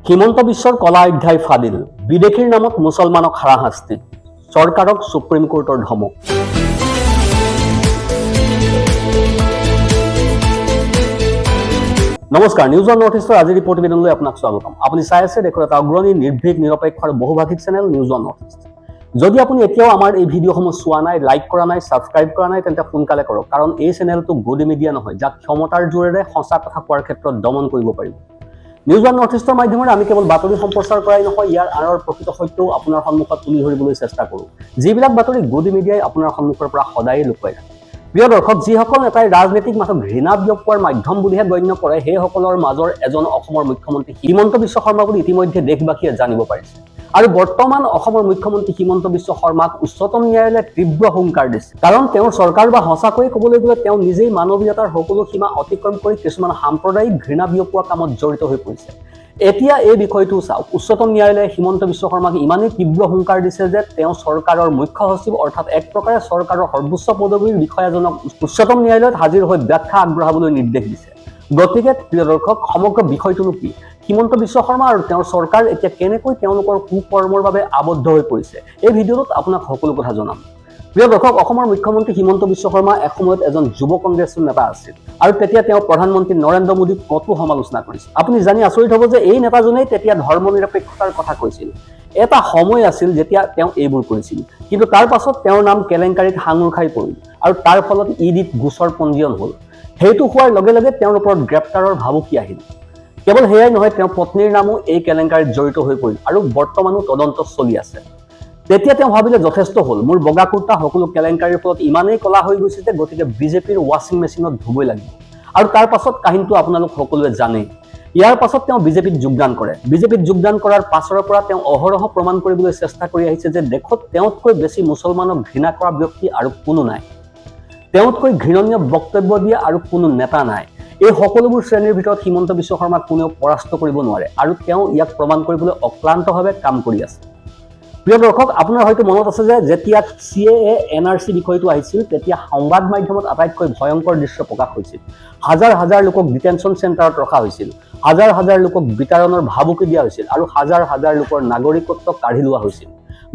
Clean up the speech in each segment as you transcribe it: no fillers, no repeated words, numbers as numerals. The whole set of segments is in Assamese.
হিমন্ত বিশ্বৰ কলা অধ্যায় ফাদিল, বিদেশীৰ নামত মুছলমানক হাৰাশাস্তি, চৰকাৰক সুপ্ৰিম কোৰ্টৰ ধমক। নমস্কাৰ, নিউজ অন নৰ্থ ইষ্টৰ আজিৰ প্ৰতিবেদনলৈ আপোনাক স্বাগতম। আপুনি চাই আছে দেশৰ এটা অগ্ৰণী নিৰ্ভীক নিৰপেক্ষ আৰু বহুভাষিক channel news on north east. যদি আপুনি এতিয়াও আমাৰ এই ভিডিঅ'সমূহ চোৱা নাই, লাইক কৰা নাই, ছাবস্ক্ৰাইব কৰা নাই, তেন্তে সোনকালে কৰক, কাৰণ এই চেনেলটো গদি মিডিয়া নহয়, যাক ক্ষমতাৰ জোৰেৰে সঁচা কথা কোৱাৰ ক্ষেত্ৰত দমন কৰিব পাৰিব। নিউজ অন নৰ্থ ইষ্টৰ মাধ্যমেৰে আমি কেৱল বাতৰি সম্প্ৰচাৰ কৰাই নহয়, ইয়াৰ আঁৰৰ প্ৰকৃত সত্যও আপোনাৰ সন্মুখত তুলি ধৰিবলৈ চেষ্টা কৰোঁ, যিবিলাক বাতৰি গদি মিডিয়াই আপোনাৰ সন্মুখৰ পৰা সদায় লুকুৱাই থাকে। প্ৰিয় দৰ্শক, যিসকল নেতাই ৰাজনীতিক মাথো ঘৃণা বিয়পোৱাৰ মাধ্যম বুলিহে গণ্য কৰে, সেইসকলৰ মাজৰ এজন অসমৰ মুখ্যমন্ত্ৰী হিমন্ত বিশ্ব শৰ্মা বুলি ইতিমধ্যে দেশবাসীয়ে জানিব পাৰিছে। আৰু বৰ্তমান অসমৰ মুখ্যমন্ত্ৰী হিমন্ত বিশ্ব শৰ্মাক উচ্চতম ন্যায়ালয়ে তীব্ৰ হুংকাৰ দিছে, কাৰণ তেওঁৰ চৰকাৰ বা সঁচাকৈয়ে ক'বলৈ গ'লে তেওঁ নিজেই মানৱীয়তাৰ সকলো সীমা অতিক্ৰম কৰি কিছুমান সাম্প্ৰদায়িক ঘৃণা বিয়পোৱা কামত জড়িত হৈ পৰিছে। এতিয়া এই বিষয়টো চাওক, উচ্চতম ন্যায়ালয়ে হিমন্ত বিশ্ব শৰ্মাক ইমানেই তীব্ৰ হুংকাৰ দিছে যে তেওঁ চৰকাৰৰ মুখ্য সচিব অৰ্থাৎ এক প্ৰকাৰে চৰকাৰৰ সৰ্বোচ্চ পদবীৰ বিষয়াজনক উচ্চতম ন্যায়ালয়ত হাজিৰ হৈ ব্যাখ্যা আগবঢ়াবলৈ নিৰ্দেশ দিছে। গতিকে প্ৰিয় দৰ্শক, সমগ্ৰ বিষয়টোনো কি? হিমন্ত বিশ্ব শৰ্মা আৰু তেওঁৰ চৰকাৰ এতিয়া কেনেকৈ তেওঁলোকৰ কুকৰ্মৰ বাবে আবদ্ধ হৈ পৰিছে, এই ভিডিঅ'টোত আপোনাক সকলো কথা জনাম। প্ৰিয় দৰ্শক, অসমৰ মুখ্যমন্ত্ৰী হিমন্ত বিশ্ব শৰ্মা এসময়ত এজন যুৱ কংগ্ৰেছৰ নেতা আছিল আৰু তেতিয়া তেওঁ প্ৰধানমন্ত্ৰী নৰেন্দ্ৰ মোদীক কটু সমালোচনা কৰিছিল। আপুনি জানি আচৰিত হ'ব যে এই নেতাজনেই তেতিয়া ধৰ্ম নিৰপেক্ষতাৰ কথা কৈছিল। এটা সময় আছিল যেতিয়া তেওঁ এইবোৰ কৰিছিল, কিন্তু তাৰ পাছত তেওঁৰ নাম কেলেংকাৰীত সাঙুৰ খাই পৰিল আৰু তাৰ ফলত ইডিত গোচৰ পঞ্জীয়ন হ'ল। সেইটো হোৱাৰ লগে লগে তেওঁৰ ওপৰত গ্ৰেপ্তাৰৰ ভাবুকি আহিল। কেৱল সেয়াই নহয়, তেওঁৰ পত্নীৰ নামো এই কেলেংকাৰীত জড়িত হৈ পৰিল আৰু বৰ্তমানো তদন্ত চলি আছে। তেতিয়া তেওঁ ভাবিলে যথেষ্ট হ'ল, মোৰ বগা কুৰ্তা সকলো কেলেংকাৰীৰ ফলত ইমানেই কলা হৈ গৈছে যে গতিকে বিজেপিৰ ৱাশ্বিং মেচিনত ধুবই লাগিব। আৰু তাৰ পাছত কাহিনীটো আপোনালোক সকলোৱে জানেই। ইয়াৰ পাছত তেওঁ বিজেপিত যোগদান কৰে। বিজেপিত যোগদান কৰাৰ পাছৰ পৰা তেওঁ অহৰহ প্ৰমাণ কৰিবলৈ চেষ্টা কৰি আহিছে যে দেশত তেওঁতকৈ বেছি মুছলমানক ঘৃণা কৰা ব্যক্তি আৰু কোনো নাই, তেওঁতকৈ ঘৃণনীয় বক্তব্য দিয়া আৰু কোনো নেতা নাই। এই সকলোবোৰ শ্ৰেণীৰ ভিতৰত হিমন্ত বিশ্ব শৰ্মাক কোনেও পৰাস্ত কৰিব নোৱাৰে আৰু তেওঁ ইয়াক প্ৰমাণ কৰিবলৈ অক্লান্তভাৱে কাম কৰি আছে। প্ৰিয় দৰ্শক, আপোনাৰ হয়তো মনত আছে যে যেতিয়া CAA NRC বিষয়টো আহিছিল, তেতিয়া সংবাদ মাধ্যমত আটাইতকৈ ভয়ংকৰ দৃশ্য প্ৰকাশ হৈছিল। হাজাৰ হাজাৰ লোকক ডিটেনশ্যন চেণ্টাৰত ৰখা হৈছিল, হাজাৰ হাজাৰ লোকক বিতাড়নৰ ভাবুকি দিয়া হৈছিল আৰু হাজাৰ হাজাৰ লোকৰ নাগৰিকত্ব কাঢ়ি লোৱা হৈছিল।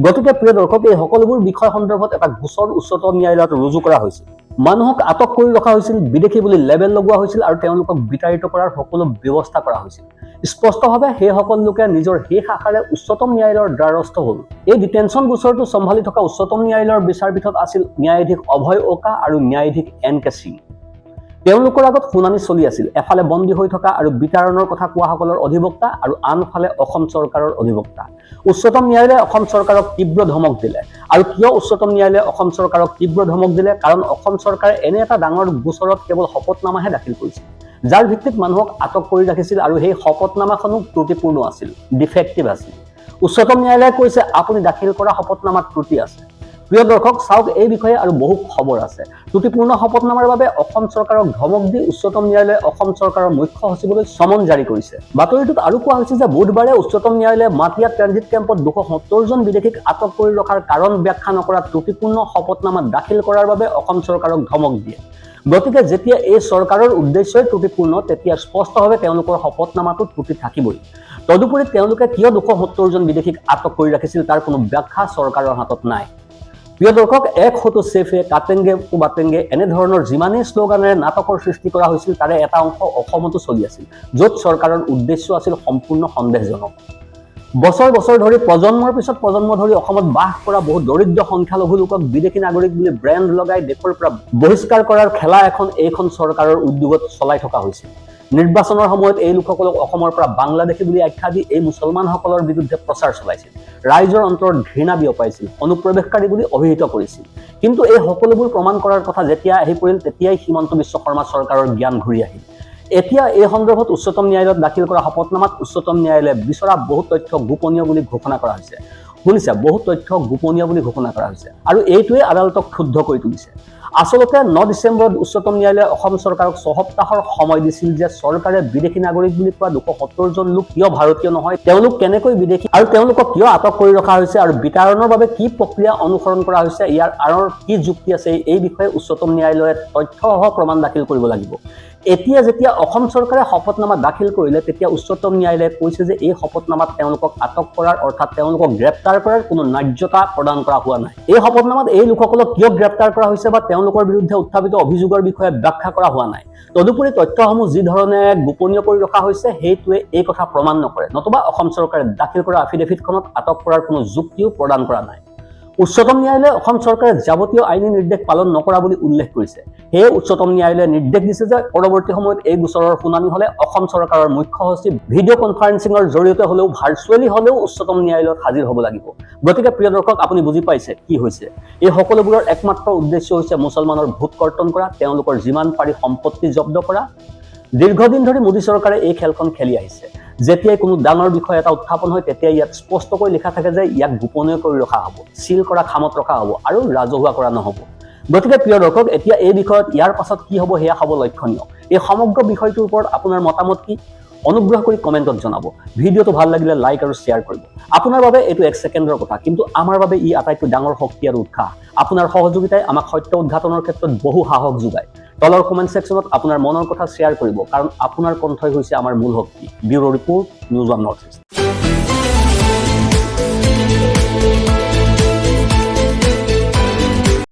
গতিকে প্ৰিয় দৰ্শক, এই সকলোবোৰ বিষয় সন্দৰ্ভত এটা গোচৰ উচ্চতম ন্যায়ালয়ত ৰুজু কৰা হৈছিল। মানুহক আটক কৰি ৰখা হৈছিল, বিদেশী বুলি লেবেল লগোৱা হৈছিল আৰু তেওঁলোকক বিতাড়িত কৰাৰ সকলো ব্যৱস্থা কৰা হৈছিল। স্পষ্টভাৱে সেইসকল লোকে নিজৰ শেষ আশাৰে উচ্চতম ন্যায়ালয়ৰ দ্বাৰস্থ হ'ল। এই ডিটেনশ্যন গোচৰটো চম্ভালি থকা উচ্চতম ন্যায়ালয়ৰ বিচাৰপীঠত আছিল ন্যায়াধীশ অভয় ওকা আৰু ন্যায়াধীশ NK সিং। তেওঁলোকৰ আগত শুনানি চলি আছিল, এফালে বন্দী হৈ থকা আৰু বিতাড়নৰ কথা কোৱাসকলৰ অধিবক্তা আৰু আনফালে অসম চৰকাৰৰ অধিবক্তা। উচ্চতম ন্যায়ালয়ে অসম চৰকাৰক তীব্ৰ ধমক দিলে। আৰু কিয় উচ্চতম ন্যায়ালয়ে অসম চৰকাৰক তীব্ৰ ধমক দিলে? কাৰণ অসম চৰকাৰে এনে এটা ডাঙৰ গোচৰত কেৱল শপতনামাহে দাখিল কৰিছিল, যাৰ ভিত্তিত মানুহক আটক কৰি ৰাখিছিল আৰু সেই শপতনামাখনো ত্ৰুটিপূৰ্ণ আছিল, ডিফেক্টিভ আছিল। উচ্চতম ন্যায়ালয়ে কৈছে আপুনি দাখিল কৰা শপতনামাত ত্ৰুটি আছে। প্ৰিয় দৰ্শক, চাওক, এই বিষয়ে আৰু বহু খবৰ আছে। ত্ৰুটিপূৰ্ণ শপতনামাৰ বাবে অসম চৰকাৰক ধমক দি উচ্চতম ন্যায়ালয়ে অসম চৰকাৰৰ মুখ্য সচিবলৈ সমন জাৰি কৰিছে। বাতৰিটোত আৰু কোৱা হৈছে যে বুধবাৰে উচ্চতম ন্যায়ালয়ে মাটিয়া ট্ৰেনজিট কেম্পত 270 জন বিদেশীক আটক কৰি ৰখাৰ কাৰণ ব্যাখ্যা নকৰা ত্ৰুটিপূৰ্ণ শপতনামা দাখিল কৰাৰ বাবে অসম চৰকাৰক ধমক দিয়ে। গতিকে যেতিয়া এই চৰকাৰৰ উদ্দেশ্যই ত্ৰুটিপূৰ্ণ, তেতিয়া স্পষ্টভাৱে তেওঁলোকৰ শপতনামাটো ত্ৰুটি থাকিবই। তদুপৰি তেওঁলোকে কিয় 270 জন বিদেশীক আটক কৰি ৰাখিছিল তাৰ কোনো ব্যাখ্যা চৰকাৰৰ হাতত নাই। প্ৰিয় দৰ্শক, এক হতো চেফে কাটেংগে তো বাটেংগে এনেধৰণৰ যিমানেই শ্লোগানেৰে নাটকৰ সৃষ্টি কৰা হৈছিল, তাৰে এটা অংশ অসমতো চলি আছিল, য'ত চৰকাৰৰ উদ্দেশ্য আছিল সম্পূৰ্ণ সন্দেহজনক। বছৰ বছৰ ধৰি প্ৰজন্মৰ পিছত প্ৰজন্ম ধৰি অসমত বাস কৰা বহু দৰিদ্ৰ সংখ্যালঘু লোকক বিদেশী নাগৰিক বুলি ব্ৰেণ্ড লগাই দেশৰ পৰা বহিষ্কাৰ কৰাৰ খেলা এইখন চৰকাৰৰ উদ্যোগত চলাই থকা হৈছিল। নিৰ্বাচনৰ সময়ত এই লোকসকলক অসমৰ পৰা বাংলাদেশী বুলি আখ্যা দি এই মুছলমানসকলৰ বিৰুদ্ধে প্ৰচাৰ চলাইছিল, ৰাইজৰ অন্তৰত ঘৃণা বিয়পাইছিল, অনুপ্ৰৱেশকাৰী বুলি অভিহিত কৰিছিল। কিন্তু এই সকলোবোৰ প্ৰমাণ কৰাৰ কথা যেতিয়া আহি পৰিল, তেতিয়াই হিমন্ত বিশ্ব শৰ্মা চৰকাৰৰ জ্ঞান ঘূৰি আহিল। এতিয়া এই সন্দৰ্ভত উচ্চতম ন্যায়ালয়ত দাখিল কৰা শপতনামাত উচ্চতম ন্যায়ালয়ে বিচৰা বহু তথ্য গোপনীয় বুলি ঘোষণা কৰা হৈছে। শুনিছে, বহু তথ্য গোপনীয় বুলি ঘোষণা কৰা হৈছে আৰু এইটোৱে আদালতক ক্ষুব্ধ কৰি তুলিছে। আচলতে 9 ডিচেম্বৰত উচ্চতম ন্যায়ালয়ে অসম চৰকাৰক 6 সপ্তাহৰ সময় দিছিল যে চৰকাৰে বিদেশী নাগৰিক বুলি কোৱা 270 জন লোক কিয় ভাৰতীয় নহয়, তেওঁলোক কেনেকৈ বিদেশী আৰু তেওঁলোকক কিয় আটক কৰি ৰখা হৈছে আৰু বিতাড়নৰ বাবে কি প্ৰক্ৰিয়া অনুসৰণ কৰা হৈছে, ইয়াৰ আঁৰৰ কি যুক্তি আছে, এই বিষয়ে উচ্চতম ন্যায়ালয়ে তথ্যসহ প্ৰমাণ দাখিল কৰিব লাগিব। এতিয়া যেতিয়া অসম চৰকাৰে শপতনামা দাখিল কৰিলে তেতিয়া উচ্চতম ন্যায়ালয়ে কৈছে যে এই শপতনামাত তেওঁলোকক আটক কৰাৰ অৰ্থাৎ তেওঁলোকক গ্ৰেপ্তাৰ কৰাৰ কোনো ন্যায্যতা প্ৰদান কৰা হোৱা নাই। এই শপতনামাত এই লোকসকলক কিয় গ্ৰেপ্তাৰ কৰা হৈছে বা তেওঁলোকৰ বিৰুদ্ধে উত্থাপিত অভিযোগৰ বিষয়ে ব্যাখ্যা কৰা হোৱা নাই। তদুপৰি তথ্যসমূহ যি ধৰণে গোপনীয় কৰি ৰখা হৈছে সেইটোৱে এই কথা প্ৰমাণ নকৰে, নতুবা অসম চৰকাৰে দাখিল কৰা এফিডেভিটখনত আটক কৰাৰ কোনো যুক্তিও প্ৰদান কৰা নাই। উচ্চতম ন্যায়ালয়ে অসম চৰকাৰে যাৱতীয় আইনী নিৰ্দেশ পালন নকৰা বুলি উল্লেখ কৰিছে। সেয়ে উচ্চতম ন্যায়ালয়ে নিৰ্দেশ দিছে যে পৰৱৰ্তী সময়ত এই গোচৰৰ শুনানি হলে অসম চৰকাৰৰ মুখ্য সচিব ভিডিঅ' কনফাৰেন্সিঙৰ জৰিয়তে হলেও ভাৰ্চুৱেলি হলেও উচ্চতম ন্যায়ালয়ত হাজিৰ হ'ব লাগিব। গতিকে প্ৰিয় দৰ্শক, আপুনি বুজি পাইছে কি হৈছে। এই সকলোবোৰৰ একমাত্ৰ উদ্দেশ্য হৈছে মুছলমানৰ ভোট কৰ্তন কৰা, তেওঁলোকৰ যিমান পাৰি সম্পত্তি জব্দ কৰা। দীৰ্ঘদিন ধৰি মোদী চৰকাৰে এই খেলখন খেলি আহিছে। যেতিয়াই কোনো ডাঙৰ বিষয় এটা উত্থাপন হয় তেতিয়াই ইয়াত স্পষ্টকৈ লিখা থাকে যে ইয়াক গোপনীয় কৰি ৰখা হ'ব, চিল কৰা খামত ৰখা হ'ব আৰু ৰাজহুৱা কৰা নহ'ব। গতিকে প্ৰিয় দৰ্শক, এতিয়া এই বিষয়ত ইয়াৰ পাছত কি হ'ব সেয়া হ'ব লক্ষণীয়। এই সমগ্ৰ বিষয়টোৰ ওপৰত আপোনাৰ মতামত কি? অনুগ্ৰহ কৰি কমেণ্টত জনাব। ভিডিঅ'টো ভাল লাগিলে লাইক আৰু শ্বেয়াৰ কৰিব। আপোনাৰ বাবে এইটো 1 ছেকেণ্ডৰ কথা, কিন্তু আমাৰ বাবে ই আটাইতকৈ ডাঙৰ শক্তি আৰু উৎসাহ। আপোনাৰ সহযোগিতাই আমাক সত্য উদ্ঘাটনৰ ক্ষেত্ৰত বহু সাহস যোগায়। তলৰ কমেণ্ট ছেকশ্যনত আপোনাৰ মনৰ কথা শ্বেয়াৰ কৰিব, কাৰণ আপোনাৰ কণ্ঠই হৈছে আমাৰ মূল শক্তি। Bureau' report, news on north east.